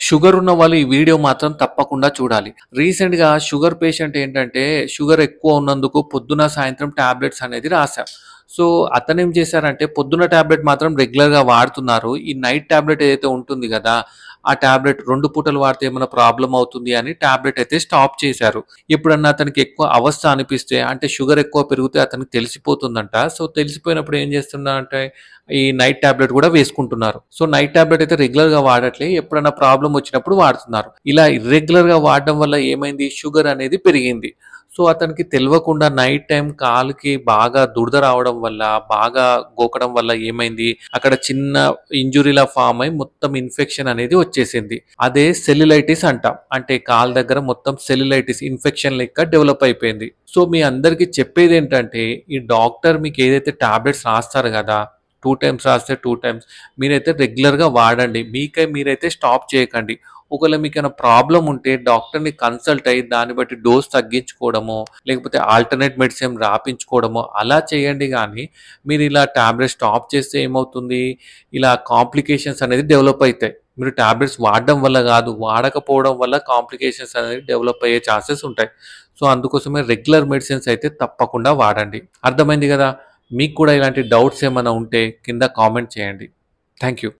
Sugar ఉన్న వాళ్ళు ఈ వీడియో మాత్రం తప్పకుండా చూడాలి. రీసెంట్‌గా షుగర్ పేషెంట్ ఏంటంటే, షుగర్ ఎక్కువ ఉన్నందుకు పొద్దున, సాయంత్రం టాబ్లెట్స్ అనేది రాసాం. సో, అతనేం చేశారంటే, పొద్దున టాబ్లెట్ మాత్రం రెగ్యులర్‌గా వాడుతున్నారు. ఈ నైట్ టాబ్లెట్ ఏదైతే ఉంటుంది గదా! ఆ టాబ్లెట్ 2 పూటలు వాడితే ఏమైనా ప్రాబ్లమ్ అవుతుంది అని టాబ్లెట్ అయితే స్టాప్ చేశారు. ఎప్పుడన్నా అతనికి ఎక్కువ అవస్థ అనిపిస్తే, అంటే షుగర్ ఎక్కువ పెరిగితే అతనికి తెలిసిపోతుందంట. సో, తెలిసిపోయినప్పుడు ఏం చేస్తున్నారంటే, ఈ నైట్ టాబ్లెట్ గూడా వేసుకుంటున్నారు. సో, నైట్ టాబ్లెట్ అయితే రెగ్యులర్‌గా వాడట్లే. ఎప్పుడన్నా ప్రాబ్లమ్ వచ్చినప్పుడు వాడుతున్నారు. ఇలా ఇర్రెగ్యులర్‌గా వాడడం వల్ల ఏమైంది? షుగర్ అనేది పెరిగింది. సో, అతనికి తెలవకుండా నైట్ టైమ్ కాలుకి బాగా దురద రావడం వల్ల, బాగా గోకడం వల్ల ఏమైంది? అక్కడ చిన్న ఇంజ్యూరీలా ఫార్మ్ అయ్యి మొత్తం ఇన్ఫెక్షన్ అనేది వచ్చేసింది. అదే సెల్యులైటిస్ అంటాం. అంటే కాలు దగ్గర మొత్తం సెల్యులైటిస్ ఇన్ఫెక్షన్ లెక్క డెవలప్ అయిపోయింది. సో, మీ అందరికీ చెప్పేదేంటంటే, ఈ డాక్టర్ మీకు ఏదైతే టాబ్లెట్స్ రాస్తారు గదా! 2 టైమ్స్ రాస్తే 2 టైమ్స్ మీరైతే రెగ్యులర్‌గా వాడండి. మీరైతే స్టాప్ చేయకండి. ఒకవేళ మీకేమైనా ప్రాబ్లమ్ ఉంటే డాక్టర్‌ని కన్సల్ట్ అయ్యి దాన్ని బట్టి డోస్ తగ్గించుకోవడమో, లేకపోతే ఆల్టర్‌నేట్ మెడిసిన్ రాపించుకోవడమో అలా చేయండి గానీ, మీరిలా టాబ్లెట్స్ స్టాప్ చేస్తే ఏమవుతుంది? ఇలా కాంప్లికేషన్స్ అనేది డెవలప్ అయితాయి. మీరు టాబ్లెట్స్ వాడడం వల్ల గాదు, వాడకపోవడం వల్ల కాంప్లికేషన్స్ అనేవి డెవలప్ అయ్యే ఛాన్సెస్ ఉంటాయి. సో, అందుకోసమే రెగ్యులర్ మెడిసిన్స్ అయితే తప్పకుండా వాడండి. అర్థమైంది గదా! మీకు కూడా ఇలాంటి డౌట్స్ ఏమైనా ఉంటే కింద కామెంట్ చేయండి. Thank you.